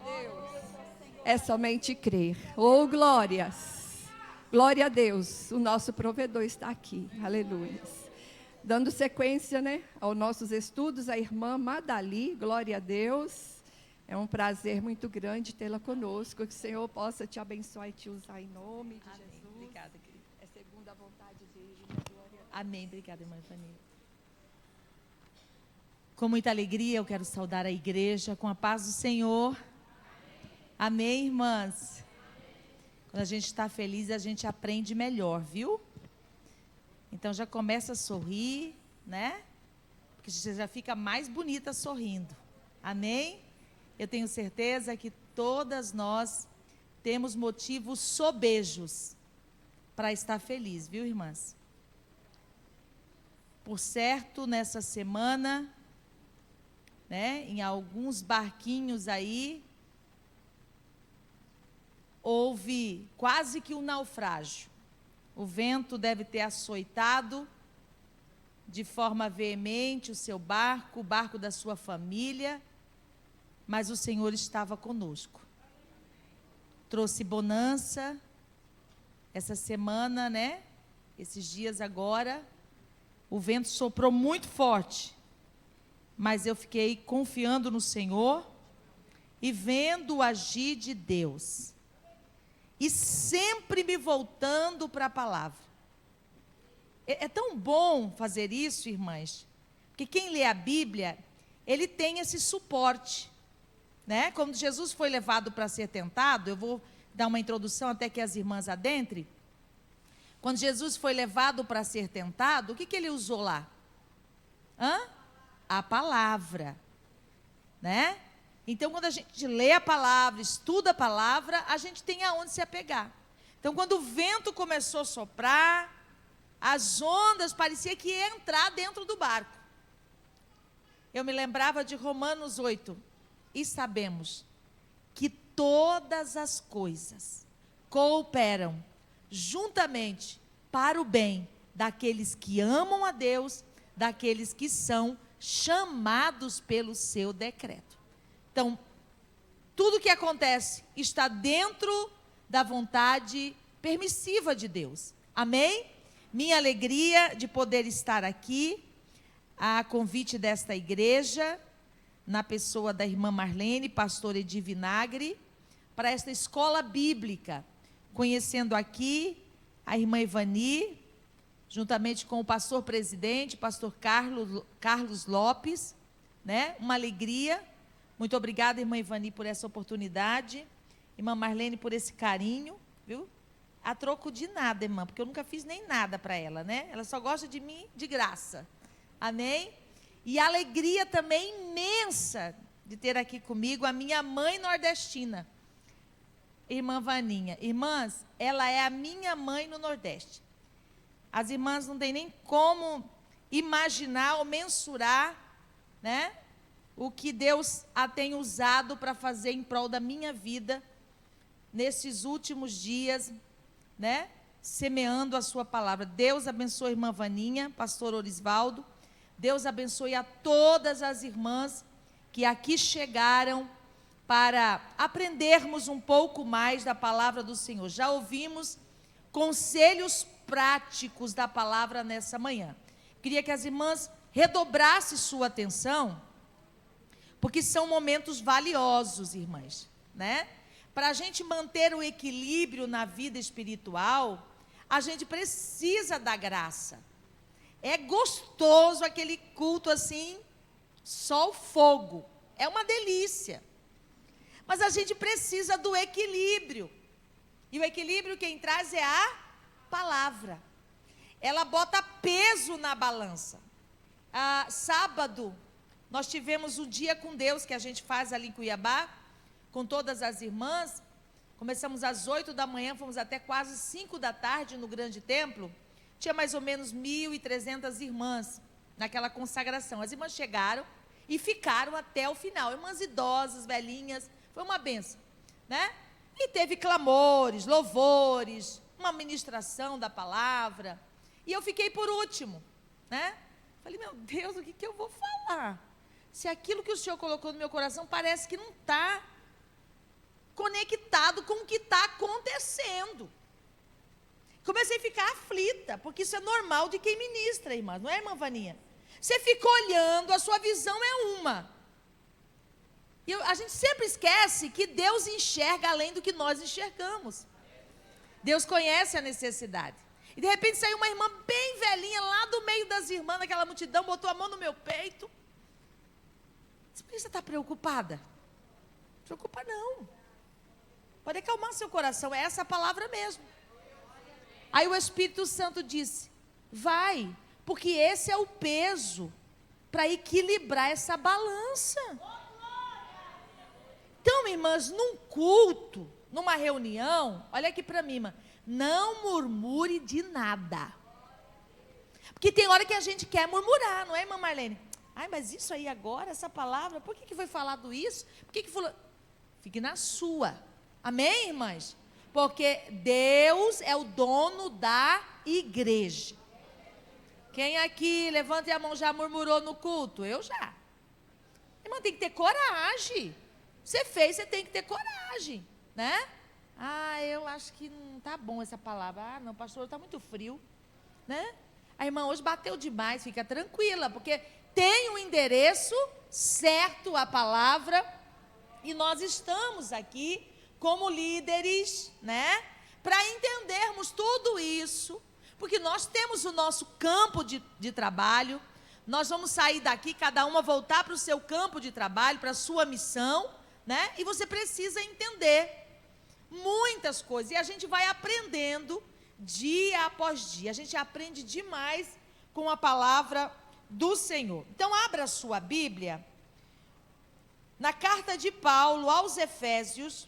a Deus. É somente crer. Oh, glórias. Glória a Deus. O nosso provedor está aqui. Aleluia. Dando sequência, né, aos nossos estudos, a irmã Madali, glória a Deus. É um prazer muito grande tê-la conosco. Que o Senhor possa te abençoar e te usar em nome de Amém. Jesus. Obrigada, querida. É segundo a vontade dele, né? Glória a Deus. Amém. Obrigada, irmã Ivani. Com muita alegria, eu quero saudar a igreja com a paz do Senhor. Amém, irmãs? Quando a gente está feliz, a gente aprende melhor, viu? Então já começa a sorrir, né? Porque você já fica mais bonita sorrindo. Amém? Eu tenho certeza que todas nós temos motivos sobejos para estar feliz, viu, irmãs? Por certo, nessa semana, né, em alguns barquinhos aí, houve quase que um naufrágio. O vento deve ter açoitado de forma veemente o seu barco, o barco da sua família, mas o Senhor estava conosco. Trouxe bonança essa semana, né? Esses dias agora, o vento soprou muito forte, mas eu fiquei confiando no Senhor e vendo o agir de Deus. E sempre me voltando para a palavra. É tão bom fazer isso, irmãs, porque quem lê a Bíblia, ele tem esse suporte, né? Quando Jesus foi levado para ser tentado, eu vou dar uma introdução até que as irmãs adentrem. Quando Jesus foi levado para ser tentado, o que ele usou lá? A palavra, né? Então, quando a gente lê a palavra, estuda a palavra, a gente tem aonde se apegar. Então, quando o vento começou a soprar, as ondas parecia que ia entrar dentro do barco. Eu me lembrava de Romanos 8. E sabemos que todas as coisas cooperam juntamente para o bem daqueles que amam a Deus, daqueles que são chamados pelo seu decreto. Então, tudo que acontece está dentro da vontade permissiva de Deus. Amém? Minha alegria de poder estar aqui, a convite desta igreja, na pessoa da irmã Marlene, pastora Edi Vinagre, para esta escola bíblica, conhecendo aqui a irmã Ivani, juntamente com o pastor presidente, pastor Carlos Lopes, né? Uma alegria. Muito obrigada, irmã Ivani, por essa oportunidade. Irmã Marlene, por esse carinho, viu? A troco de nada, irmã, porque eu nunca fiz nem nada para ela, né? Ela só gosta de mim de graça. Amém? E a alegria também imensa de ter aqui comigo a minha mãe nordestina, irmã Vaninha. Irmãs, ela é a minha mãe no Nordeste. As irmãs não têm nem como imaginar ou mensurar, né? O que Deus a tem usado para fazer em prol da minha vida nesses últimos dias, né? Semeando a sua palavra. Deus abençoe a irmã Vaninha, pastor Orisvaldo. Deus abençoe a todas as irmãs que aqui chegaram para aprendermos um pouco mais da palavra do Senhor. Já ouvimos conselhos práticos da palavra nessa manhã. Queria que as irmãs redobrassem sua atenção, porque são momentos valiosos, irmãs, né? Para a gente manter o equilíbrio na vida espiritual, a gente precisa da graça. É gostoso aquele culto assim, só o fogo, é uma delícia. Mas a gente precisa do equilíbrio. E o equilíbrio quem traz é a palavra. Ela bota peso na balança. Sábado, nós tivemos um dia com Deus, que a gente faz ali em Cuiabá, com todas as irmãs. Começamos às 8 da manhã, fomos até quase 5 da tarde no grande templo. Tinha mais ou menos 1.300 irmãs naquela consagração. As irmãs chegaram e ficaram até o final. Irmãs idosas, velhinhas, foi uma bênção, né? E teve clamores, louvores, uma ministração da palavra. E eu fiquei por último, né? Falei, meu Deus, o que eu vou falar? Se aquilo que o Senhor colocou no meu coração parece que não está conectado com o que está acontecendo. Comecei a ficar aflita, porque isso é normal de quem ministra, irmã, não é, irmã Vaninha? Você fica olhando, a sua visão é uma. E a gente sempre esquece que Deus enxerga além do que nós enxergamos. Deus conhece a necessidade. E de repente saiu uma irmã bem velhinha, lá do meio das irmãs, naquela multidão, botou a mão no meu peito. Por que você está preocupada? Não preocupa não. Pode acalmar seu coração, é essa a palavra mesmo. Aí o Espírito Santo disse, vai, porque esse é o peso para equilibrar essa balança. Então, irmãs, num culto, numa reunião, olha aqui para mim, irmã, não murmure de nada. Porque tem hora que a gente quer murmurar, não é, irmã Marlene? Ai, mas isso aí agora, essa palavra, por que foi falado isso? Por que falou? Fique na sua. Amém, irmãs? Porque Deus é o dono da igreja. Quem aqui, levante a mão, já murmurou no culto? Eu já. Irmã, tem que ter coragem. Você fez, você tem que ter coragem, né? Ah, eu acho que não tá bom essa palavra. Ah, não, pastor, está muito frio, né? A irmã hoje bateu demais, fica tranquila, porque tem um endereço certo a palavra, e nós estamos aqui como líderes, né? Para entendermos tudo isso, porque nós temos o nosso campo de trabalho, nós vamos sair daqui, cada uma voltar para o seu campo de trabalho, para a sua missão, né? E você precisa entender muitas coisas, e a gente vai aprendendo dia após dia, a gente aprende demais com a palavra do Senhor. Então abra a sua Bíblia, na carta de Paulo aos Efésios,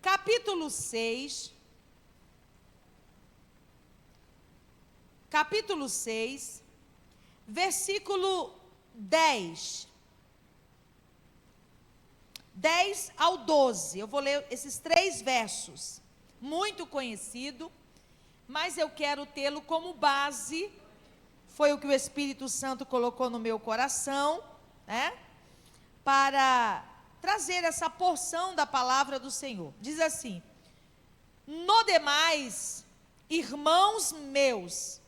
capítulo 6, versículo 10 ao 12, eu vou ler esses 3 versos, muito conhecido, mas eu quero tê-lo como base, foi o que o Espírito Santo colocou no meu coração, né, para trazer essa porção da palavra do Senhor. Diz assim: no demais, irmãos meus,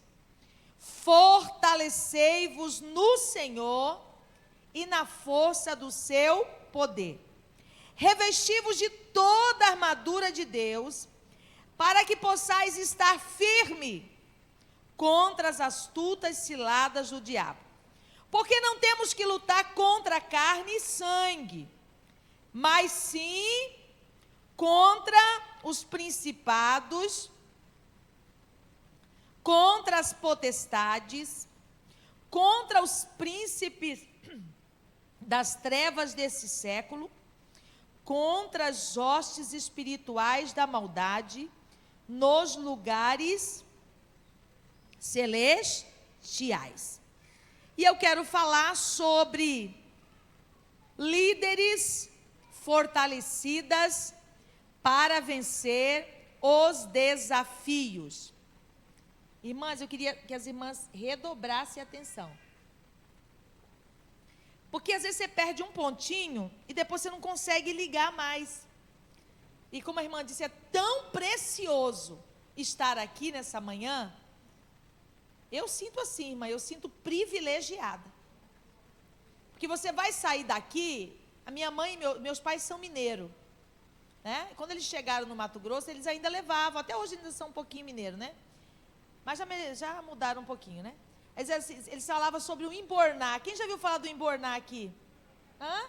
fortalecei-vos no Senhor e na força do seu poder. Revesti-vos de toda a armadura de Deus, para que possais estar firme contra as astutas ciladas do diabo. Porque não temos que lutar contra carne e sangue, mas sim contra os principados, contra as potestades, contra os príncipes das trevas desse século, contra as hostes espirituais da maldade nos lugares celestiais. E eu quero falar sobre líderes fortalecidas para vencer os desafios. Irmãs, eu queria que as irmãs redobrassem a atenção. Porque às vezes você perde um pontinho e depois você não consegue ligar mais. E como a irmã disse, é tão precioso estar aqui nessa manhã. Eu sinto assim, irmã, eu sinto privilegiada. Porque você vai sair daqui, a minha mãe e meus pais são mineiros, né? Quando eles chegaram no Mato Grosso, eles ainda levavam, até hoje ainda são um pouquinho mineiros, né? Mas já mudaram um pouquinho, né? Eles falavam sobre o embornar. Quem já viu falar do embornar aqui? Hã?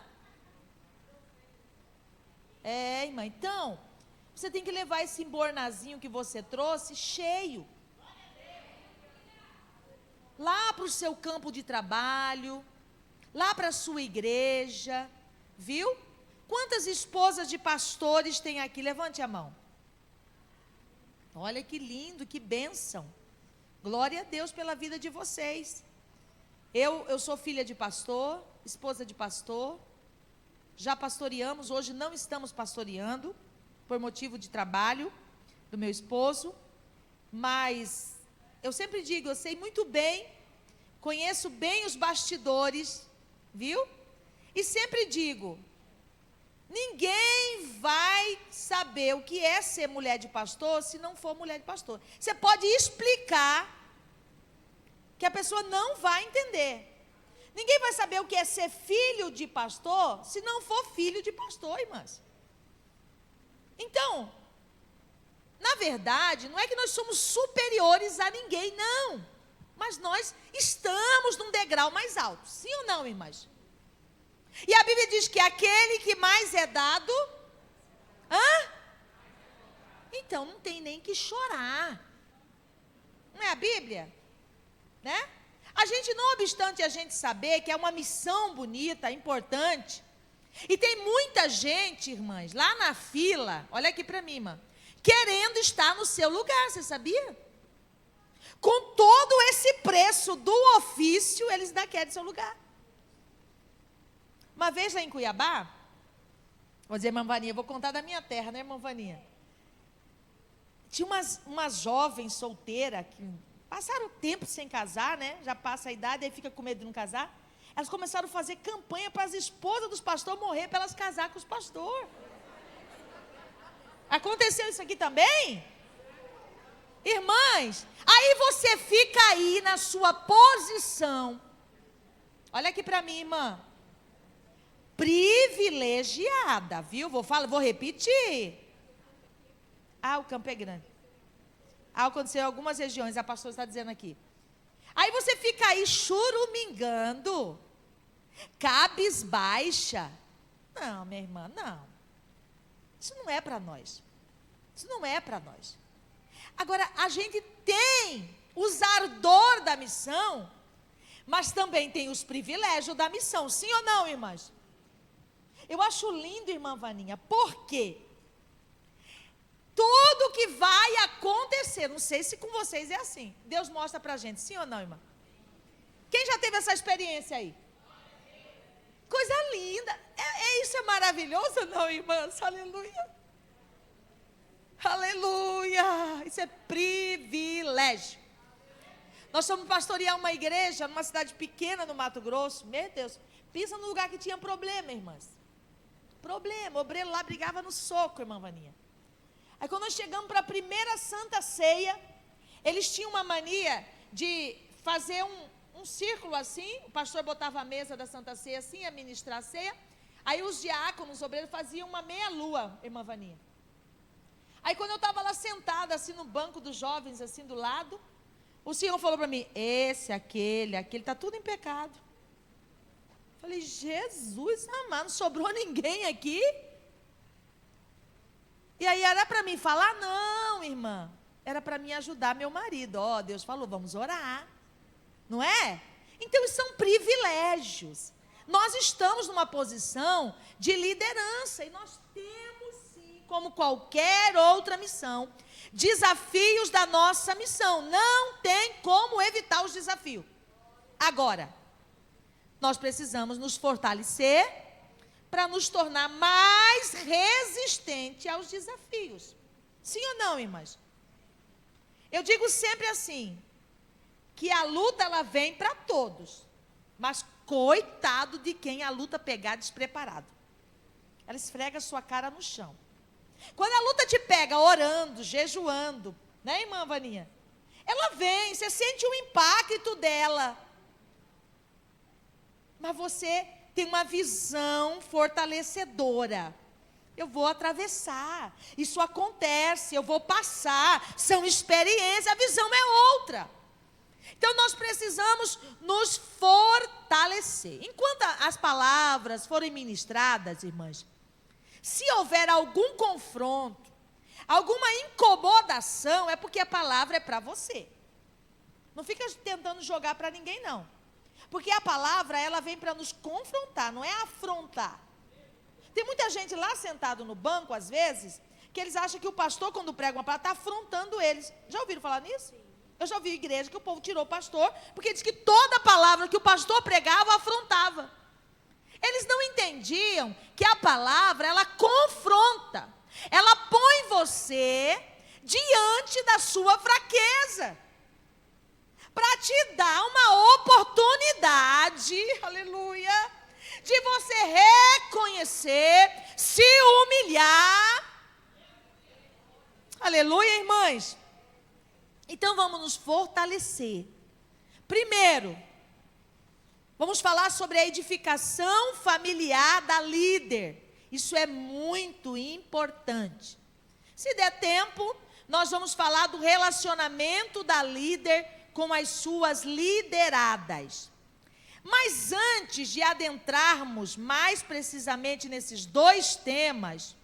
É, irmã, então, você tem que levar esse embornazinho que você trouxe cheio. Lá para o seu campo de trabalho, lá para a sua igreja, viu? Quantas esposas de pastores tem aqui? Levante a mão. Olha que lindo, que bênção. Glória a Deus pela vida de vocês. Eu sou filha de pastor, esposa de pastor, já pastoreamos, hoje não estamos pastoreando, por motivo de trabalho do meu esposo, mas eu sempre digo, eu sei muito bem, conheço bem os bastidores, viu? E sempre digo, ninguém saber o que é ser mulher de pastor se não for mulher de pastor. Você pode explicar, que a pessoa não vai entender. Ninguém vai saber o que é ser filho de pastor se não for filho de pastor, irmãs. Então, na verdade, não é que nós somos superiores a ninguém, não. Mas nós estamos num degrau mais alto. Sim ou não, irmãs? E a Bíblia diz que aquele que mais é dado... Então, não tem nem que chorar. Não é a Bíblia? Né? A gente, não obstante a gente saber que é uma missão bonita, importante, e tem muita gente, irmãs, lá na fila, olha aqui para mim, irmã, querendo estar no seu lugar, você sabia? Com todo esse preço do ofício, eles ainda querem seu lugar. Uma vez lá em Cuiabá, vou dizer, irmã Vaninha, vou contar da minha terra, né, irmã Vaninha? Tinha uma jovem solteira que passaram tempo sem casar, né? Já passa a idade, aí fica com medo de não casar. Elas começaram a fazer campanha para as esposas dos pastores morrer, para elas casar com os pastores. Aconteceu isso aqui também? Irmãs, aí você fica aí na sua posição. Olha aqui para mim, irmã. Privilegiada, viu? Vou repetir. O campo é grande. Aconteceu em algumas regiões, a pastora está dizendo aqui. Aí você fica aí churumingando, cabisbaixa. Não, minha irmã, não. Isso não é para nós. Isso não é para nós. Agora, a gente tem os ardor da missão, mas também tem os privilégios da missão. Sim ou não, irmãs? Eu acho lindo, irmã Vaninha, por quê? Tudo que vai acontecer, não sei se com vocês é assim, Deus mostra pra gente, sim ou não, irmã? Quem já teve essa experiência aí? Coisa linda, isso é maravilhoso, não, irmãs? Aleluia, aleluia, isso é privilégio. Nós fomos pastorear uma igreja numa cidade pequena no Mato Grosso, meu Deus, pensa num lugar que tinha problema, irmãs, problema, o obreiro lá brigava no soco, irmã Vaninha. Aí quando nós chegamos para a primeira Santa Ceia, eles tinham uma mania de fazer um círculo assim, o pastor botava a mesa da Santa Ceia assim, ia ministrar a ceia, aí os diáconos, os obreiros faziam uma meia-lua, irmã Vaninha. Aí quando eu estava lá sentada assim no banco dos jovens, assim do lado, o Senhor falou para mim, aquele, está tudo em pecado. Falei, Jesus amado, não sobrou ninguém aqui? E aí era para mim falar, não, irmã, era para mim ajudar meu marido. Deus falou, vamos orar, não é? Então, isso são privilégios. Nós estamos numa posição de liderança, e nós temos sim, como qualquer outra missão, desafios da nossa missão. Não tem como evitar os desafios. Agora, nós precisamos nos fortalecer para nos tornar mais resistente aos desafios. Sim ou não, irmãs? Eu digo sempre assim, que a luta ela vem para todos, mas coitado de quem a luta pegar despreparado. Ela esfrega a sua cara no chão. Quando a luta te pega orando, jejuando, né, irmã Vaninha? Ela vem, você sente o impacto dela. Mas você tem uma visão fortalecedora. Eu vou atravessar, isso acontece, eu vou passar, são experiências, a visão é outra. Então nós precisamos nos fortalecer. Enquanto as palavras forem ministradas, irmãs, se houver algum confronto, alguma incomodação, é porque a palavra é para você. Não fica tentando jogar para ninguém, não. Porque a palavra, ela vem para nos confrontar, não é afrontar. Tem muita gente lá sentado no banco, às vezes, que eles acham que o pastor, quando prega uma palavra, está afrontando eles. Já ouviram falar nisso? Eu já ouvi igreja que o povo tirou o pastor, porque diz que toda palavra que o pastor pregava, afrontava. Eles não entendiam que a palavra, ela confronta. Ela põe você diante da sua fraqueza, para te dar uma oportunidade, aleluia, de você reconhecer, se humilhar aleluia, irmãs? Então vamos nos fortalecer. Primeiro, vamos falar sobre a edificação familiar da líder. Isso é muito importante. Se der tempo, nós vamos falar do relacionamento da líder com as suas lideradas. Mas antes de adentrarmos mais precisamente nesses dois temas,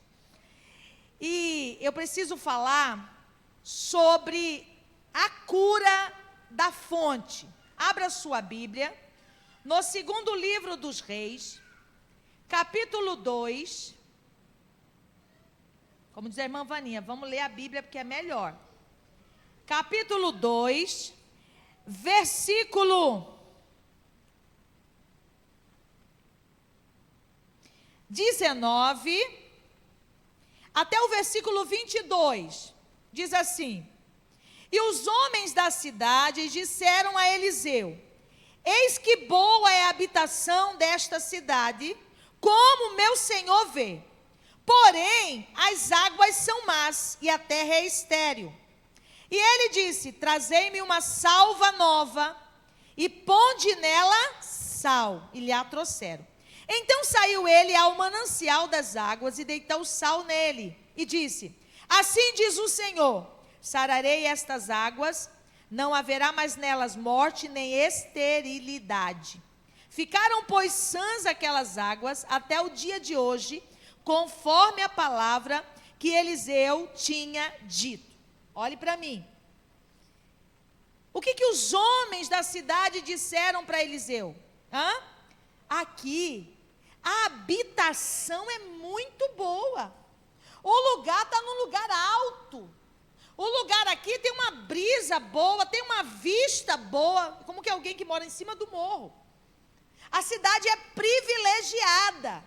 e eu preciso falar sobre a cura da fonte. Abra sua Bíblia, no segundo livro dos Reis, capítulo 2. Como diz a irmã Vaninha, vamos ler a Bíblia porque é melhor. Capítulo 2, versículo 19 até o versículo 22. Diz assim: e os homens da cidade disseram a Eliseu: eis que boa é a habitação desta cidade, como meu senhor vê. Porém, as águas são más e a terra é estéril. E ele disse: trazei-me uma salva nova e ponde nela sal. E lhe a trouxeram. Então saiu ele ao manancial das águas e deitou sal nele. E disse: assim diz o Senhor: sararei estas águas, não haverá mais nelas morte nem esterilidade. Ficaram, pois, sãs aquelas águas até o dia de hoje, conforme a palavra que Eliseu tinha dito. Olhe para mim. O que os homens da cidade disseram para Eliseu? Aqui, a habitação é muito boa. O lugar está num lugar alto. O lugar aqui tem uma brisa boa, tem uma vista boa, como que alguém que mora em cima do morro. A cidade é privilegiada.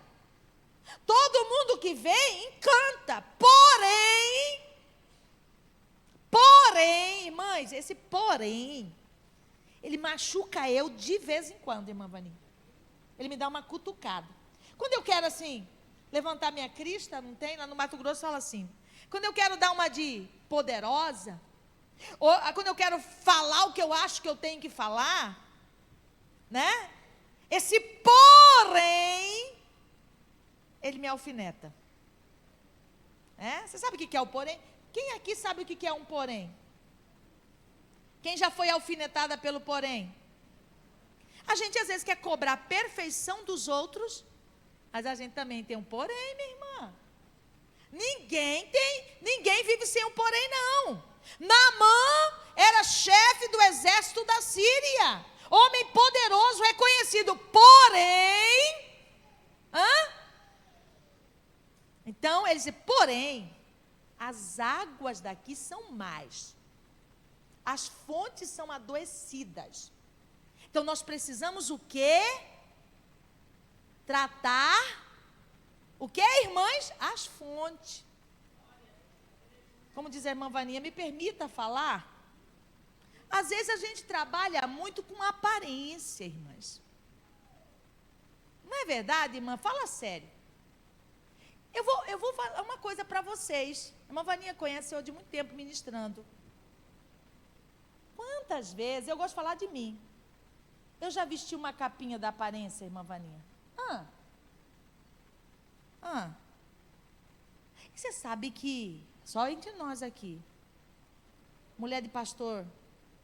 Todo mundo que vem encanta. Porém, irmãs, esse porém, ele machuca eu de vez em quando, irmã Vaninha. Ele me dá uma cutucada. Quando eu quero, assim, levantar minha crista, não tem? Lá no Mato Grosso fala assim. Quando eu quero dar uma de poderosa, ou quando eu quero falar o que eu acho que eu tenho que falar, né? Esse porém, ele me alfineta. Você sabe o que é o porém? Quem aqui sabe o que é um porém? Quem já foi alfinetada pelo porém? A gente às vezes quer cobrar a perfeição dos outros, mas a gente também tem um porém, minha irmã. Ninguém vive sem um porém, não. Naamã era chefe do exército da Síria, homem poderoso, reconhecido, porém, então ele diz, porém, as águas daqui são más, as fontes são adoecidas. Então nós precisamos o quê? Tratar o que, irmãs? As fontes. Como diz a irmã Vaninha, me permita falar. Às vezes a gente trabalha muito com aparência, irmãs. Não é verdade, irmã? Fala sério. Eu vou falar uma coisa para vocês. A irmã Vaninha conhece eu de muito tempo ministrando. Quantas vezes, eu gosto de falar de mim, eu já vesti uma capinha da aparência, irmã Vaninha? E você sabe que, só entre nós aqui, mulher de pastor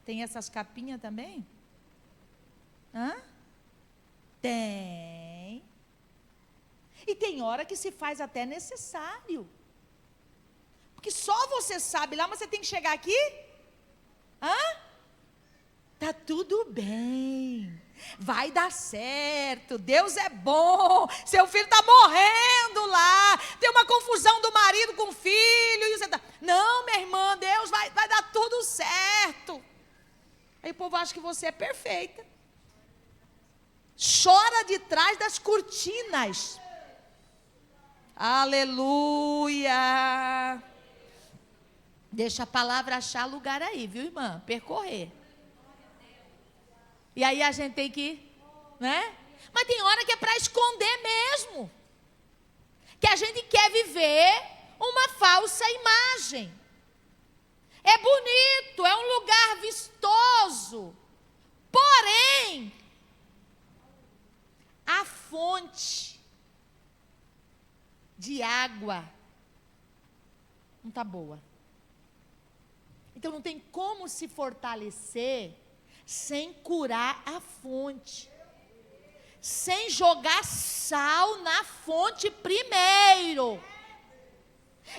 tem essas capinhas também? Tem. E tem hora que se faz até necessário. Porque só você sabe lá, mas você tem que chegar aqui. Tá tudo bem. Vai dar certo. Deus é bom. Seu filho está morrendo lá. Tem uma confusão do marido com o filho. E você tá... Não, minha irmã, Deus vai dar tudo certo. Aí o povo acha que você é perfeita. Chora de trás das cortinas. Aleluia. Deixa a palavra achar lugar aí, viu, irmã? Percorrer. E aí a gente tem que, né? Mas tem hora que é para esconder mesmo. Que a gente quer viver uma falsa imagem. um lugar vistoso. Porém, a fonte de água não está boa. Então não tem como se fortalecer sem curar a fonte. Sem jogar sal na fonte primeiro.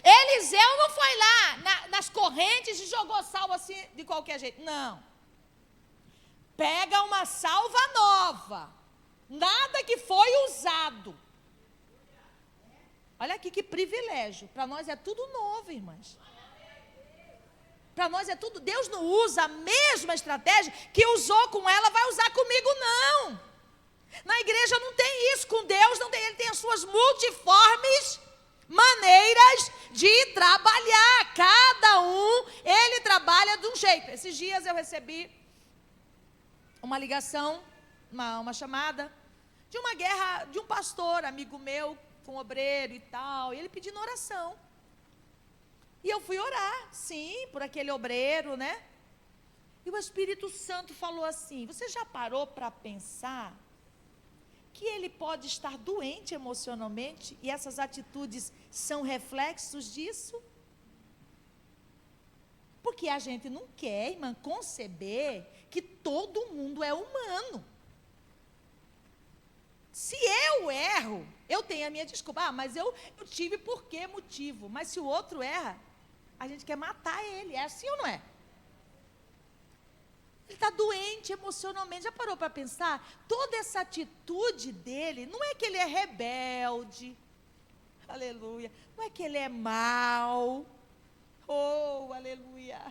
Eliseu não foi lá nas correntes e jogou sal assim de qualquer jeito. Não. Pega uma salva nova. Nada que foi usado. Olha aqui que privilégio. Para nós é tudo novo, irmãs. Para nós é tudo. Deus não usa a mesma estratégia que usou com ela, vai usar comigo, não. Na igreja não tem isso, com Deus não tem, Ele tem as suas multiformes maneiras de trabalhar, cada um, Ele trabalha de um jeito. Esses dias eu recebi uma ligação, uma chamada, de uma guerra, de um pastor, amigo meu, com obreiro e tal, e ele pedindo oração, e eu fui orar, sim, por aquele obreiro, né, e o Espírito Santo falou assim: você já parou para pensar que ele pode estar doente emocionalmente e essas atitudes são reflexos disso? Porque a gente não quer, irmã, conceber que todo mundo é humano. Se eu erro, eu tenho a minha desculpa. Ah, mas eu tive por que motivo? Mas se o outro erra, a gente quer matar ele. É assim ou não é? Ele está doente emocionalmente. Já parou para pensar? Toda essa atitude dele, não é que ele é rebelde, aleluia, não é que ele é mau, oh, aleluia.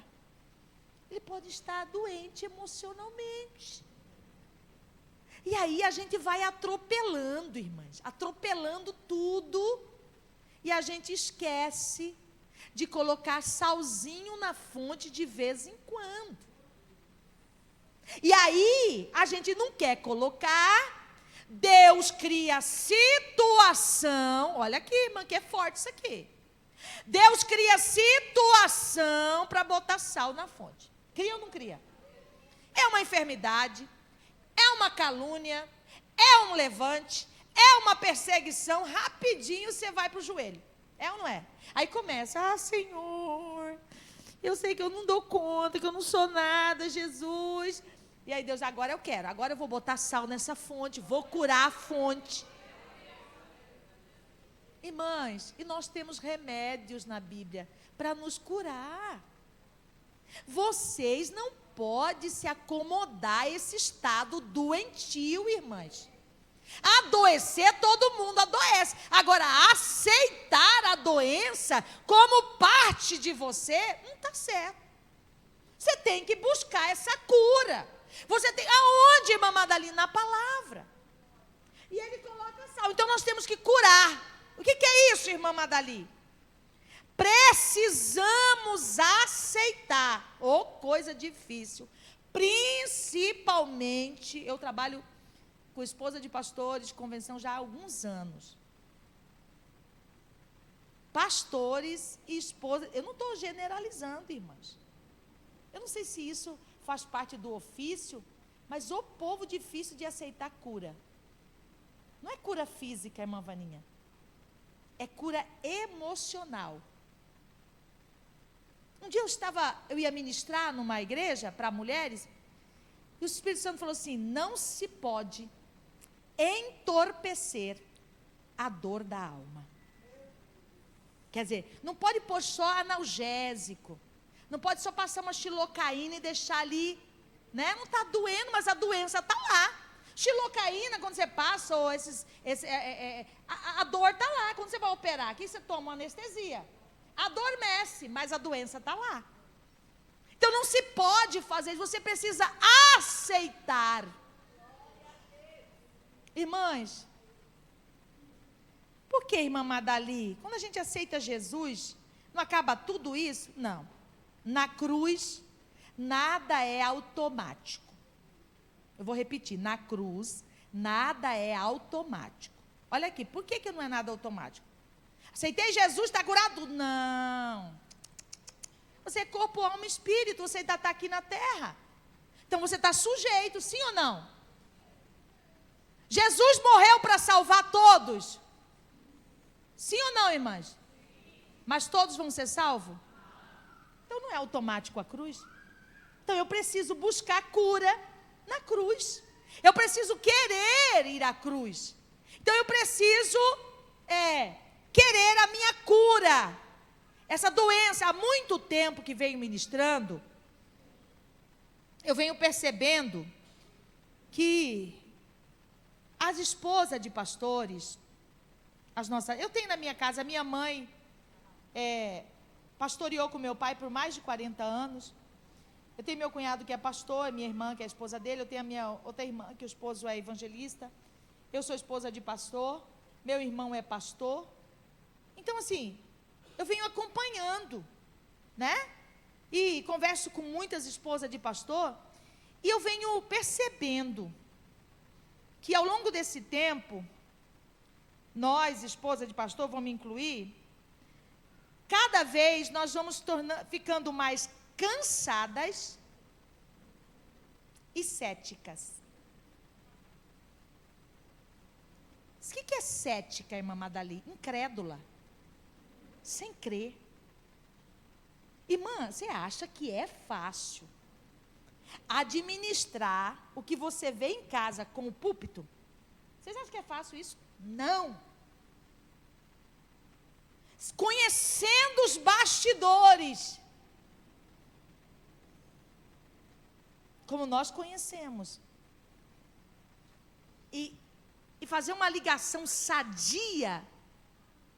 Ele pode estar doente emocionalmente. E aí a gente vai atropelando, irmãs, atropelando tudo, e a gente esquece de colocar salzinho na fonte de vez em quando. E aí, a gente não quer colocar, Deus cria situação, olha aqui, irmã, que é forte isso aqui. Deus cria situação para botar sal na fonte. Cria ou não cria? É uma enfermidade, é uma calúnia, é um levante, é uma perseguição, rapidinho você vai para o joelho. É ou não é? Aí começa, Senhor, eu sei que eu não dou conta, que eu não sou nada, Jesus. E aí Deus, agora eu quero, agora eu vou botar sal nessa fonte, vou curar a fonte. Irmãs, e nós temos remédios na Bíblia para nos curar. Vocês não podem se acomodar a esse estado doentio, irmãs. Adoecer, todo mundo adoece. Agora, aceitar a doença como parte de você, não está certo. Você tem que buscar essa cura. Você tem, aonde, irmã Madalena? Na palavra. E ele coloca sal. Então nós temos que curar. O que é isso, irmã Madalena? Precisamos aceitar. Oh, coisa difícil. Principalmente, eu trabalho com esposa de pastores de convenção já há alguns anos. Pastores e esposas, eu não estou generalizando, irmãs. Eu não sei se isso faz parte do ofício, mas o povo difícil de aceitar cura. Não é cura física, irmã Vaninha. É cura emocional. Um dia eu ia ministrar numa igreja para mulheres, e o Espírito Santo falou assim: não se pode entorpecer a dor da alma. Quer dizer, não pode pôr só analgésico, não pode só passar uma xilocaína e deixar ali, né? Não está doendo, mas a doença está lá. Xilocaína, quando você passa, ou a dor está lá. Quando você vai operar, aqui você toma uma anestesia, adormece, mas a doença está lá. Então não se pode fazer isso, você precisa aceitar. Irmãs, por que, irmã Madali? Quando a gente aceita Jesus, não acaba tudo isso? Não. Na cruz, nada é automático. Eu vou repetir, na cruz, nada é automático. Olha aqui, por que não é nada automático? Aceitei Jesus, está curado? Não. Você é corpo, alma e espírito, você ainda está aqui na terra. Então você está sujeito, sim ou não? Jesus morreu para salvar todos. Sim ou não, irmãs? Mas todos vão ser salvos? Então não é automático a cruz. Então eu preciso buscar cura na cruz. Eu preciso querer ir à cruz. Então eu preciso querer a minha cura. Essa doença, há muito tempo que venho ministrando, eu venho percebendo que as esposas de pastores, eu tenho na minha casa, a minha mãe pastoreou com meu pai por mais de 40 anos. Eu tenho meu cunhado que é pastor, minha irmã que é a esposa dele, eu tenho a minha outra irmã que o esposo é evangelista, eu sou esposa de pastor, meu irmão é pastor. Então assim, eu venho acompanhando, né? E converso com muitas esposas de pastor, e eu venho percebendo que ao longo desse tempo, nós, esposa de pastor, vamos me incluir, cada vez nós vamos ficando mais cansadas e céticas. O que é cética, irmã Madali? Incrédula. Sem crer. Irmã, você acha que é fácil administrar o que você vê em casa com o púlpito? Vocês acham que é fácil isso? Não. Conhecendo os bastidores, como nós conhecemos, e fazer uma ligação sadia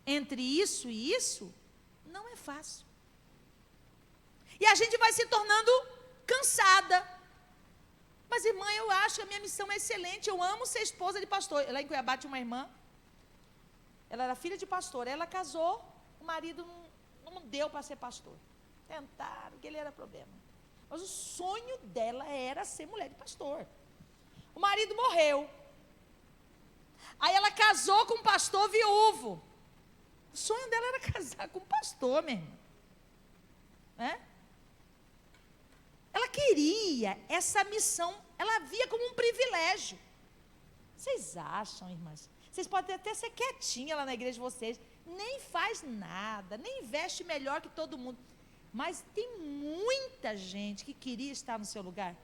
entre isso e isso, não é fácil. E a gente vai se tornando cansada. Mas, irmã, eu acho que a minha missão é excelente, eu amo ser esposa de pastor. Lá em Cuiabá tinha uma irmã, ela era filha de pastor, ela casou, o marido não deu para ser pastor. Tentaram, que ele era problema. Mas o sonho dela era ser mulher de pastor. O marido morreu. Aí ela casou com um pastor viúvo. O sonho dela era casar com um pastor mesmo. Ela queria essa missão, ela via como um privilégio. Vocês acham, irmãs? Vocês podem até ser quietinha lá na igreja de vocês, nem faz nada, nem veste melhor que todo mundo. Mas tem muita gente que queria estar no seu lugar.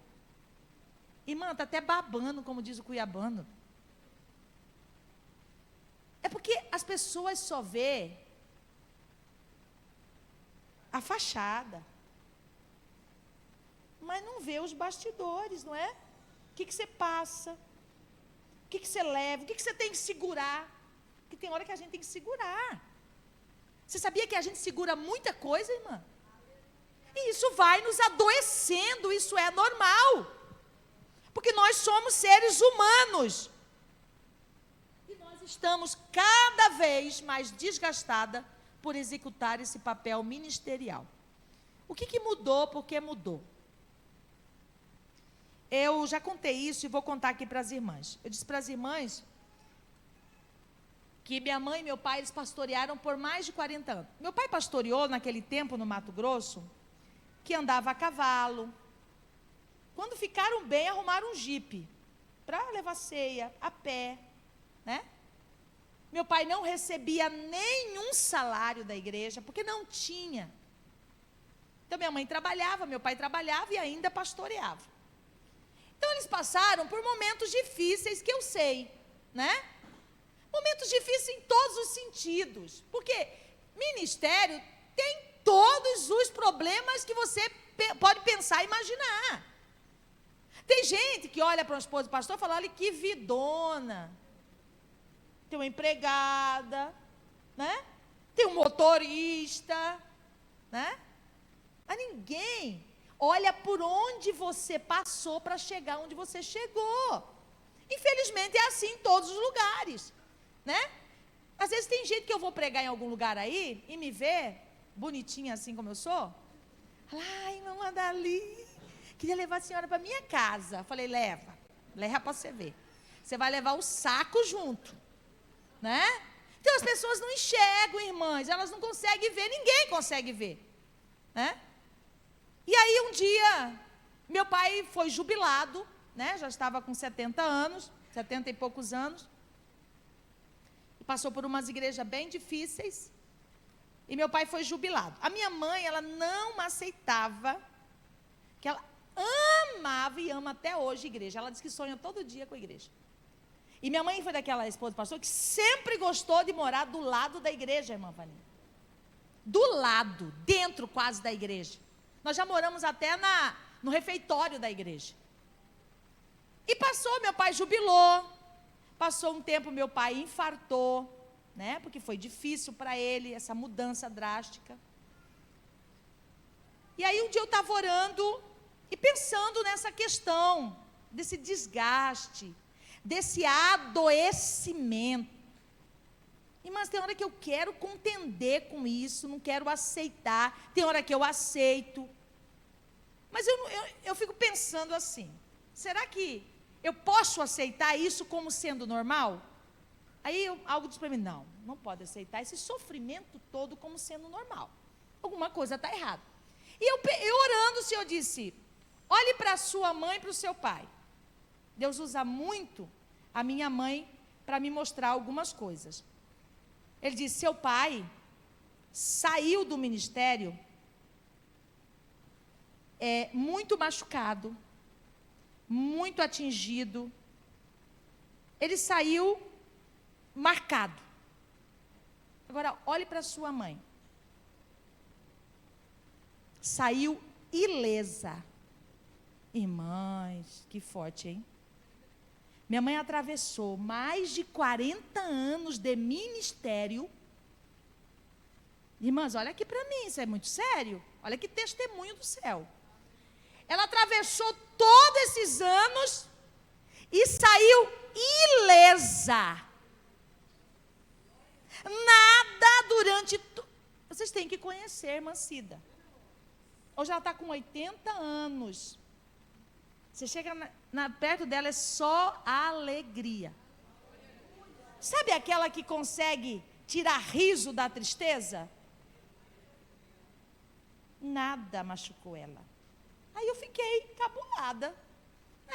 Irmã, está até babando, como diz o cuiabano. É porque as pessoas só vê a fachada, mas não vê os bastidores, não é? O que você passa, o que você leva, o que você tem que segurar. Porque tem hora que a gente tem que segurar. Você sabia que a gente segura muita coisa, irmã? E isso vai nos adoecendo, isso é normal. Porque nós somos seres humanos. E nós estamos cada vez mais desgastadas por executar esse papel ministerial. O que mudou? Por que mudou? Eu já contei isso e vou contar aqui para as irmãs. Eu disse para as irmãs que minha mãe e meu pai, eles pastorearam por mais de 40 anos. Meu pai pastoreou naquele tempo no Mato Grosso, que andava a cavalo. Quando ficaram bem, arrumaram um jipe para levar ceia, a pé, né? Meu pai não recebia nenhum salário da igreja, porque não tinha. Então minha mãe trabalhava, meu pai trabalhava e ainda pastoreava. Então eles passaram por momentos difíceis que eu sei, né? Momentos difíceis em todos os sentidos, porque ministério tem todos os problemas que você pode pensar e imaginar. Tem gente que olha para uma esposa do pastor e fala, olha que vidona, tem uma empregada, né? Tem um motorista, né? Mas ninguém olha por onde você passou para chegar onde você chegou. Infelizmente é assim em todos os lugares, né? Às vezes tem gente que eu vou pregar em algum lugar aí e me vê bonitinha assim como eu sou. Fala, ai, irmã Madali, queria levar a senhora para minha casa. Eu falei, leva para você ver. Você vai levar o saco junto, né? Então as pessoas não enxergam, irmãs, elas não conseguem ver, ninguém consegue ver, né? E aí um dia, meu pai foi jubilado, né? Já estava com 70 anos, 70 e poucos anos. E passou por umas igrejas bem difíceis. E meu pai foi jubilado. A minha mãe, ela não aceitava, que ela amava e ama até hoje a igreja. Ela diz que sonha todo dia com a igreja. E minha mãe foi daquela esposa do pastor que sempre gostou de morar do lado da igreja, irmã Vaninha. Do lado, dentro quase da igreja. Nós já moramos até no refeitório da igreja. E passou, meu pai jubilou. Passou um tempo, meu pai infartou, né? Porque foi difícil para ele essa mudança drástica. E aí um dia eu estava orando e pensando nessa questão, desse desgaste, desse adoecimento. Irmãs, tem hora que eu quero contender com isso, não quero aceitar. Tem hora que eu aceito. Mas eu fico pensando assim, será que eu posso aceitar isso como sendo normal? Aí algo diz para mim, não pode aceitar esse sofrimento todo como sendo normal. Alguma coisa está errada. E eu orando, o Senhor disse, olhe para a sua mãe e para o seu pai. Deus usa muito a minha mãe para me mostrar algumas coisas. Ele disse, seu pai saiu do ministério muito machucado, muito atingido. Ele saiu marcado. Agora, olhe para sua mãe. Saiu ilesa. Irmãs, que forte, hein? Minha mãe atravessou mais de 40 anos de ministério. Irmãs, olha aqui para mim, isso é muito sério. Olha que testemunho do céu. Ela atravessou todos esses anos e saiu ilesa. Nada durante... Vocês têm que conhecer, irmã Cida. Hoje ela está com 80 anos. Você chega perto dela, é só alegria. Sabe aquela que consegue tirar riso da tristeza? Nada machucou ela. Aí eu fiquei cabulada.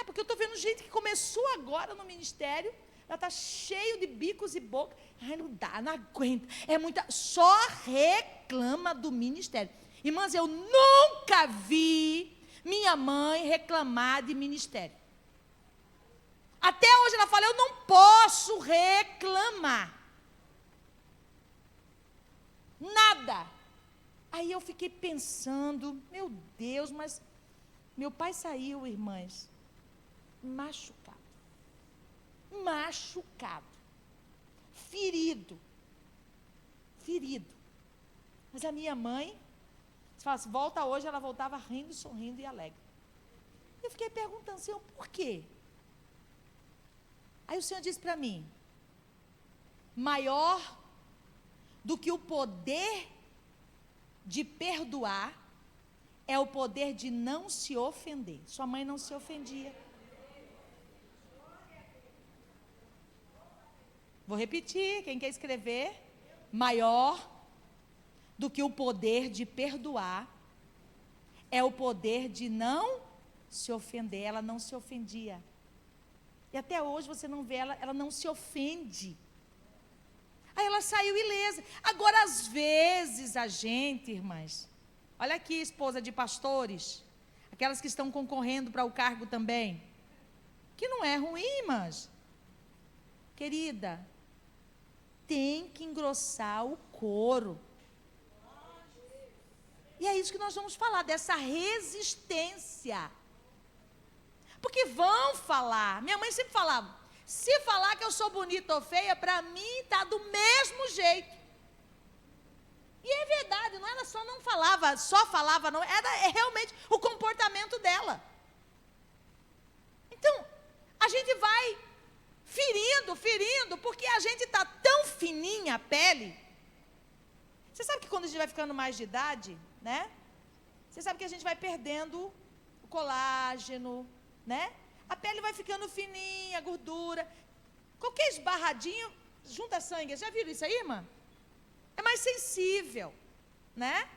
Porque eu estou vendo gente que começou agora no ministério, ela está cheio de bicos e bocas. Ai, não dá, não aguenta. É muita. Só reclama do ministério. Irmãs, eu nunca vi minha mãe reclamar de ministério. Até hoje ela fala, eu não posso reclamar. Nada. Aí eu fiquei pensando, meu Deus, mas meu pai saiu, irmãs, machucado. Machucado. Ferido. Mas a minha mãe, se falasse, volta hoje, ela voltava rindo, sorrindo e alegre. Eu fiquei perguntando, Senhor, por quê? Aí o Senhor disse para mim, maior do que o poder de perdoar é o poder de não se ofender. Sua mãe não se ofendia. Vou repetir, quem quer escrever? Maior do que o poder de perdoar é o poder de não se ofender. Ela não se ofendia. E até hoje você não vê ela não se ofende. Aí ela saiu ilesa. Agora, às vezes, a gente, irmãs, olha aqui, esposa de pastores, aquelas que estão concorrendo para o cargo também, que não é ruim, mas, querida, tem que engrossar o couro. E é isso que nós vamos falar, dessa resistência. Porque vão falar, minha mãe sempre falava, se falar que eu sou bonita ou feia, para mim está do mesmo jeito. E é verdade, não, ela só não falava, só falava, não, era realmente o comportamento dela. Então, a gente vai ferindo, porque a gente está tão fininha a pele. Você sabe que quando a gente vai ficando mais de idade, né? Você sabe que a gente vai perdendo o colágeno, né? A pele vai ficando fininha, a gordura. Qualquer esbarradinho, junta sangue. Já viram isso aí, irmã? É mais sensível, né?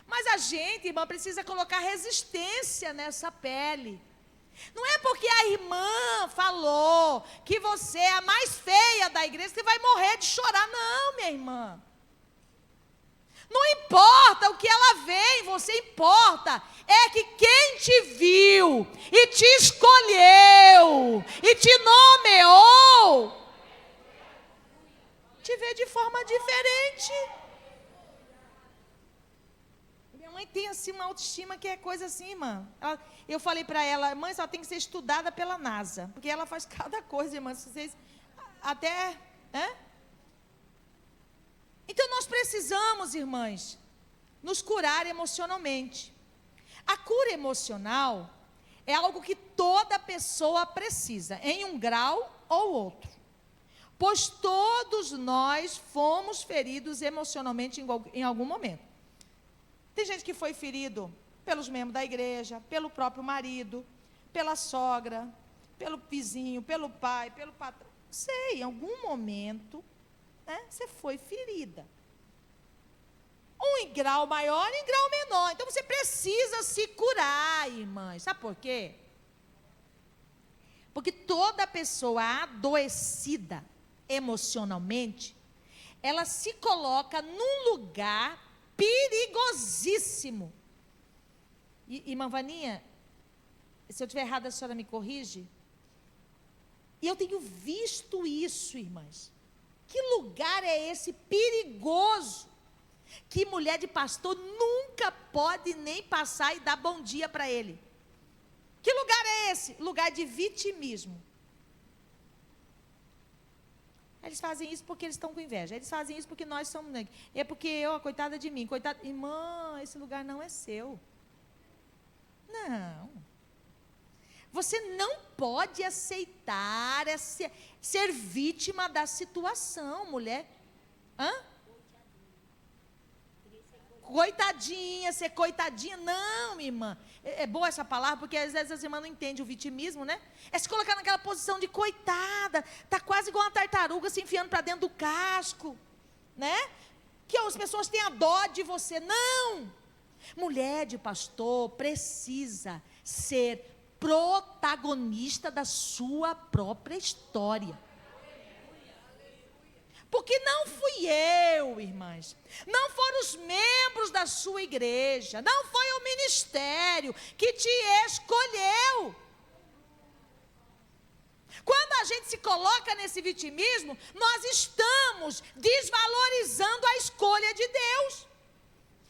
Mas a gente, irmã, precisa colocar resistência nessa pele. Não é porque a irmã falou que você é a mais feia da igreja que você vai morrer de chorar. Não, minha irmã. Não importa o que ela vê em você, importa é que quem te viu e te escolheu e te nomeou, te vê de forma diferente. Minha mãe tem assim uma autoestima que é coisa assim, irmã. Eu falei para ela, mãe, só tem que ser estudada pela NASA, porque ela faz cada coisa, irmã. Vocês até, Então nós precisamos, irmãs, nos curar emocionalmente. A cura emocional é algo que toda pessoa precisa, em um grau ou outro. Pois todos nós fomos feridos emocionalmente em algum momento. Tem gente que foi ferido pelos membros da igreja, pelo próprio marido, pela sogra, pelo vizinho, pelo pai, pelo patrão. Não sei, em algum momento, você foi ferida. Um em grau maior e em grau menor. Então você precisa se curar, irmãs. Sabe por quê? Porque toda pessoa adoecida emocionalmente, ela se coloca num lugar perigosíssimo. Irmã Vaninha, se eu estiver errada, a senhora me corrige. E eu tenho visto isso, irmãs. Que lugar é esse perigoso? Que mulher de pastor nunca pode nem passar e dar bom dia para ele. Que lugar é esse? Lugar de vitimismo. Eles fazem isso porque eles estão com inveja. Eles fazem isso porque nós somos... É porque eu, coitada de mim. Coitada... Irmã, esse lugar não é seu. Não. Você não pode aceitar ser vítima da situação, mulher. Coitadinha, ser coitadinha. Não, irmã. É boa essa palavra, porque às vezes as irmãs não entendem o vitimismo, né? É se colocar naquela posição de coitada. Está quase igual uma tartaruga se enfiando para dentro do casco, né? Que as pessoas têm a dó de você. Não! Mulher de pastor precisa ser protagonista da sua própria história. Porque não fui eu, irmãs, não foram os membros da sua igreja, não foi o ministério que te escolheu. Quando a gente se coloca nesse vitimismo, nós estamos desvalorizando a escolha de Deus.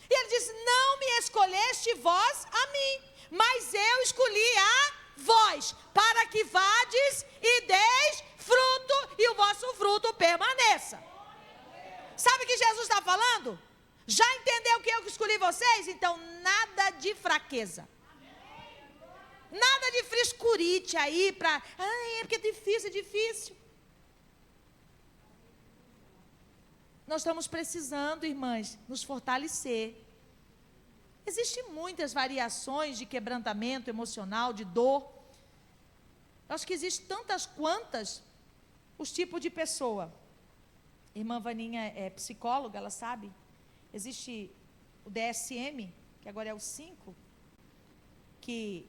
E ele diz, não me escolheste vós a mim, mas eu escolhi a vós, para que vades e deis fruto, e o vosso fruto permaneça. Sabe o que Jesus está falando? Já entendeu que eu escolhi vocês? Então, nada de fraqueza. Nada de frescurite aí para... é porque é difícil. Nós estamos precisando, irmãs, nos fortalecer. Existem muitas variações de quebrantamento emocional, de dor. Eu acho que existem tantas quantas os tipos de pessoa. Irmã Vaninha é psicóloga, ela sabe. Existe o DSM, que agora é o 5, que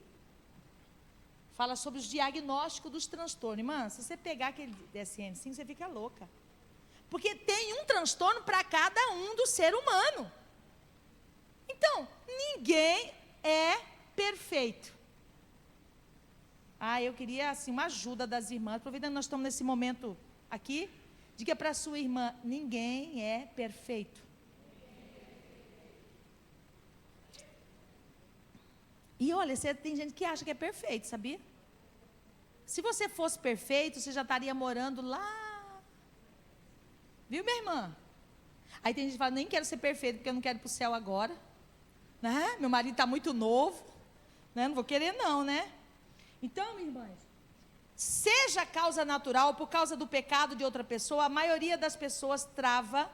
fala sobre os diagnósticos dos transtornos. Irmã, se você pegar aquele DSM-5, você fica louca. Porque tem um transtorno para cada um do ser humano. Então, ninguém é perfeito. Eu queria assim, uma ajuda das irmãs, aproveitando que nós estamos nesse momento aqui, diga para a sua irmã, ninguém é perfeito. E olha, tem gente que acha que é perfeito, sabia? Se você fosse perfeito, você já estaria morando lá. Viu, minha irmã? Aí tem gente que fala, nem quero ser perfeito, porque eu não quero ir para o céu agora. Né? Meu marido está muito novo. Né? Não vou querer não, né? Então, irmãs, seja causa natural, por causa do pecado de outra pessoa, a maioria das pessoas trava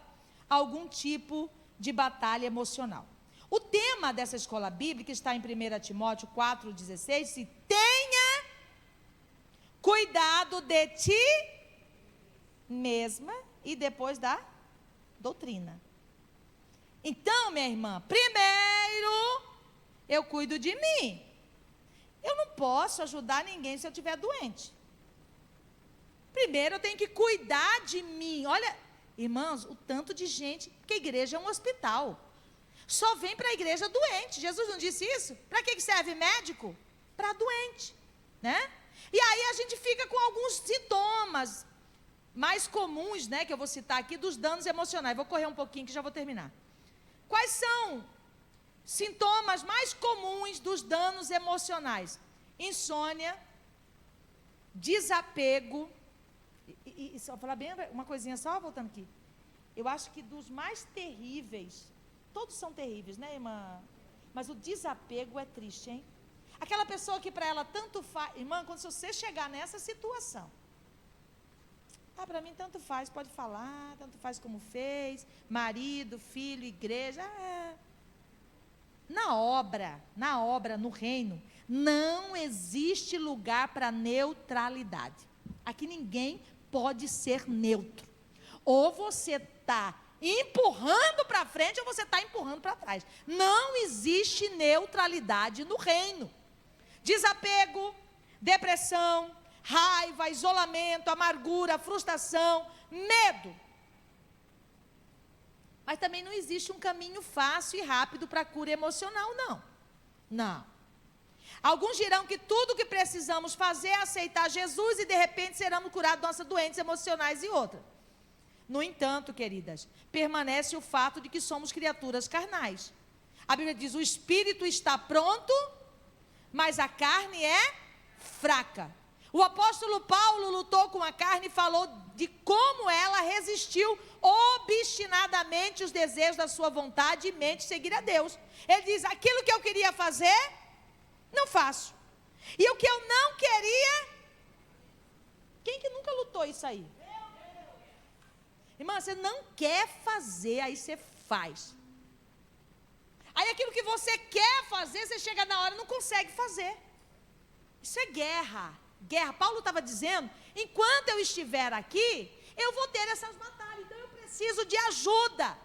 algum tipo de batalha emocional. O tema dessa escola bíblica está em 1 Timóteo 4,16, se tenha cuidado de ti mesma e depois da doutrina. Então, minha irmã, primeiro eu cuido de mim. Eu não posso ajudar ninguém se eu estiver doente. Primeiro eu tenho que cuidar de mim. Olha, irmãos, o tanto de gente, porque a igreja é um hospital. Só vem para a igreja doente. Jesus não disse isso? Para que serve médico? Para doente, né? E aí a gente fica com alguns sintomas mais comuns, né, que eu vou citar aqui, dos danos emocionais. Vou correr um pouquinho que já vou terminar. Quais são sintomas mais comuns dos danos emocionais? Insônia, desapego, e só falar bem uma coisinha só, voltando aqui. Eu acho que dos mais terríveis, todos são terríveis, né, irmã? Mas o desapego é triste, hein? Aquela pessoa que para ela tanto faz, irmã, quando você chegar nessa situação, para mim tanto faz, pode falar, tanto faz como fez, marido, filho, igreja, na obra, no reino, não existe lugar para neutralidade. Aqui ninguém pode ser neutro. Ou você está empurrando para frente ou você está empurrando para trás. Não existe neutralidade no reino. Desapego, depressão, raiva, isolamento, amargura, frustração, medo. Mas também não existe um caminho fácil e rápido para a cura emocional, não. Não. Alguns dirão que tudo o que precisamos fazer é aceitar Jesus e de repente seremos curados de nossas doenças emocionais e outras. No entanto, queridas, permanece o fato de que somos criaturas carnais. A Bíblia diz, o espírito está pronto, mas a carne é fraca. O apóstolo Paulo lutou com a carne e falou de como ela resistiu obstinadamente os desejos da sua vontade e mente seguir a Deus. Ele diz, aquilo que eu queria fazer, não faço. E o que eu não queria, quem que nunca lutou isso aí? Irmã, você não quer fazer, aí você faz. Aí aquilo que você quer fazer, você chega na hora e não consegue fazer. Isso é guerra. Guerra. Paulo estava dizendo, enquanto eu estiver aqui, eu vou ter essas batalhas. Então eu preciso de ajuda.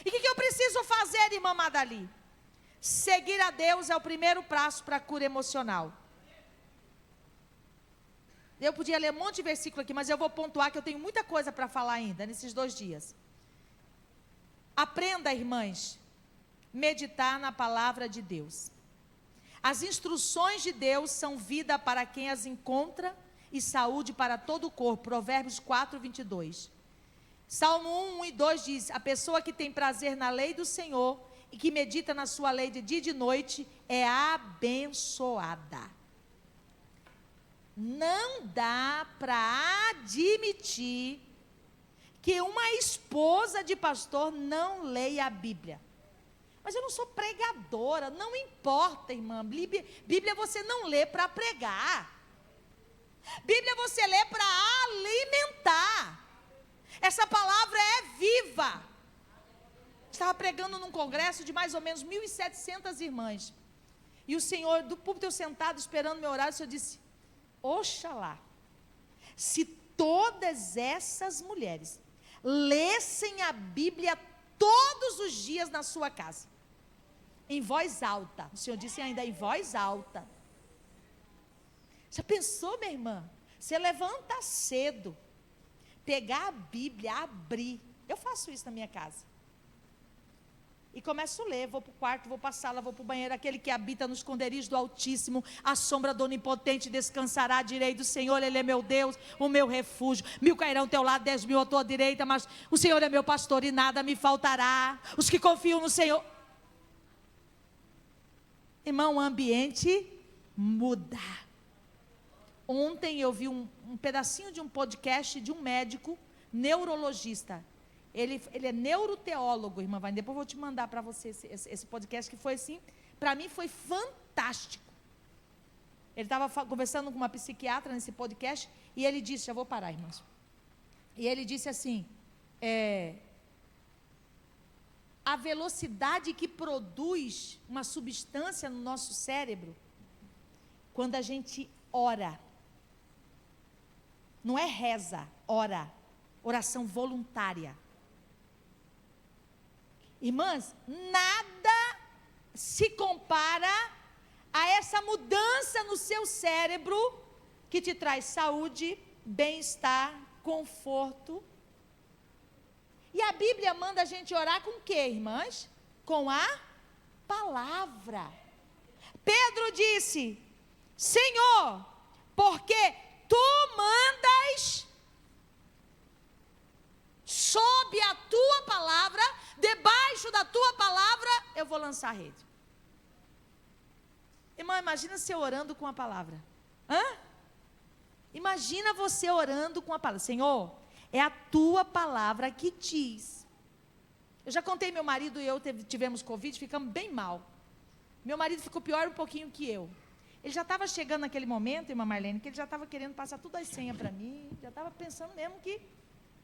E o que eu preciso fazer, irmã Madali? Seguir a Deus é o primeiro passo para a cura emocional. Eu podia ler um monte de versículo aqui, mas eu vou pontuar que eu tenho muita coisa para falar ainda, nesses 2 dias. Aprenda, irmãs, meditar na palavra de Deus. As instruções de Deus são vida para quem as encontra e saúde para todo o corpo. Provérbios 4, 22. Salmo 1 e 2 diz, a pessoa que tem prazer na lei do Senhor e que medita na sua lei de dia e de noite é abençoada. Não dá para admitir que uma esposa de pastor não leia a Bíblia. Mas eu não sou pregadora, não importa, irmã. Bíblia você não lê para pregar. Bíblia você lê para alimentar. Essa palavra é viva. Estava pregando num congresso de mais ou menos 1.700 irmãs. E o Senhor, do púlpito eu sentado esperando meu horário, o Senhor disse, oxalá, se todas essas mulheres lessem a Bíblia todos os dias na sua casa, em voz alta. O Senhor disse ainda em voz alta. Já pensou, minha irmã? Você levanta cedo, pegar a Bíblia, abrir. Eu faço isso na minha casa. E começo a ler, vou para o quarto, vou para a sala, vou para o banheiro. Aquele que habita no esconderijo do Altíssimo, a sombra do Onipotente descansará à direita do Senhor. Ele é meu Deus, o meu refúgio. 1000 cairão ao teu lado, 10.000 à tua direita, mas o Senhor é meu pastor e nada me faltará. Os que confiam no Senhor. Irmão, o ambiente muda. Ontem eu vi um pedacinho de um podcast de um médico neurologista. Ele é neuroteólogo, irmã Vânia. Depois eu vou te mandar para você esse podcast que foi assim, para mim foi fantástico. Ele estava conversando com uma psiquiatra nesse podcast e ele disse, já vou parar, irmãos. E ele disse assim, a velocidade que produz uma substância no nosso cérebro, quando a gente ora, não é reza, ora, oração voluntária. Irmãs, nada se compara a essa mudança no seu cérebro que te traz saúde, bem-estar, conforto. E a Bíblia manda a gente orar com o quê, irmãs? Com a palavra. Pedro disse: Senhor, porque tu mandas sob a tua palavra, debaixo da tua palavra, eu vou lançar a rede. Irmã, imagina você orando com a palavra. Imagina você orando com a palavra. Senhor, é a tua palavra que diz. Eu já contei, meu marido e eu tivemos Covid, ficamos bem mal. Meu marido ficou pior um pouquinho que eu. Ele já estava chegando naquele momento, irmã Marlene, que ele já estava querendo passar tudo as senhas para mim, já estava pensando mesmo que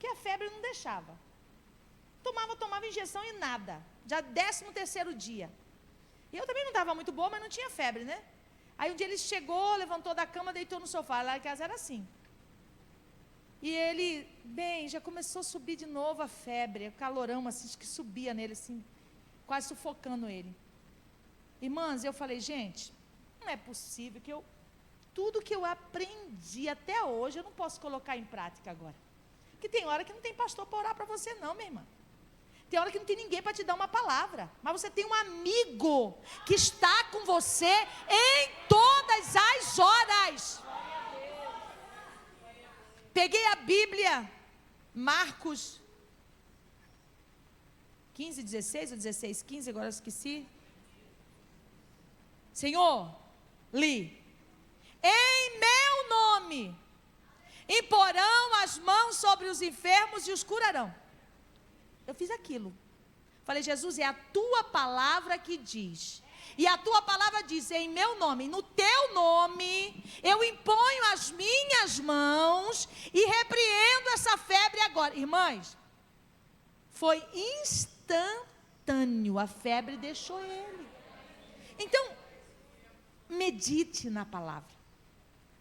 a febre não deixava. Tomava injeção e nada. Já 13º dia. E eu também não estava muito boa, mas não tinha febre, né? Aí um dia ele chegou, levantou da cama, deitou no sofá. Lá em casa era assim. E ele, já começou a subir de novo a febre, o calorão assim, que subia nele, assim, quase sufocando ele. Irmãs, eu falei, gente, não é possível que tudo que eu aprendi até hoje, eu não posso colocar em prática agora. Porque tem hora que não tem pastor para orar para você não, minha irmã. Tem hora que não tem ninguém para te dar uma palavra. Mas você tem um amigo que está com você em todas as horas. Peguei a Bíblia, Marcos 15, 16 ou 16, 15, agora eu esqueci. Senhor, li, em meu nome imporão as mãos sobre os enfermos e os curarão. Eu fiz aquilo. Falei, Jesus, é a tua palavra que diz. E a tua palavra diz, em meu nome, no teu nome, eu imponho as minhas mãos e repreendo essa febre agora. Irmãs, foi instantâneo, a febre deixou ele. Então, medite na palavra.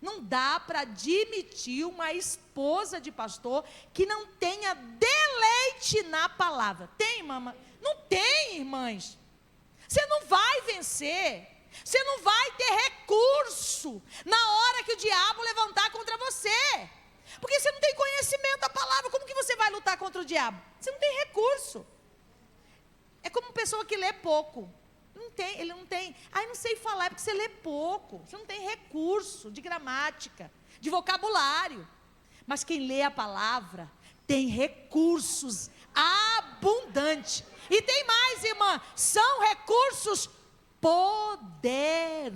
Não dá para admitir uma esposa de pastor que não tenha deleite na palavra. Tem, mamãe? Não tem, irmãs. Você não vai vencer. Você não vai ter recurso na hora que o diabo levantar contra você. Porque você não tem conhecimento da palavra. Como que você vai lutar contra o diabo? Você não tem recurso. É como uma pessoa que lê pouco. Ele não tem. Não sei falar, é porque você lê pouco. Você não tem recurso de gramática, de vocabulário. Mas quem lê a palavra tem recursos abundantes. E tem mais, irmã, são recursos poderosos.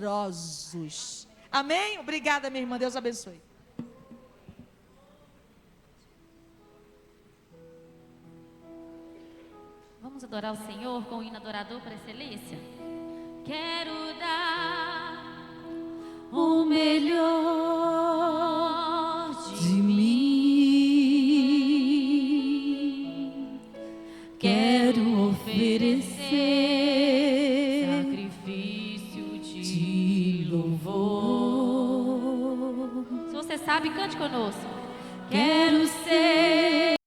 Amém? Obrigada, minha irmã, Deus abençoe. Vamos adorar o Senhor com o hino adorador para excelência? Quero dar o melhor de mim. Quero oferecer sacrifício de louvor. Se você sabe, cante conosco. Quero ser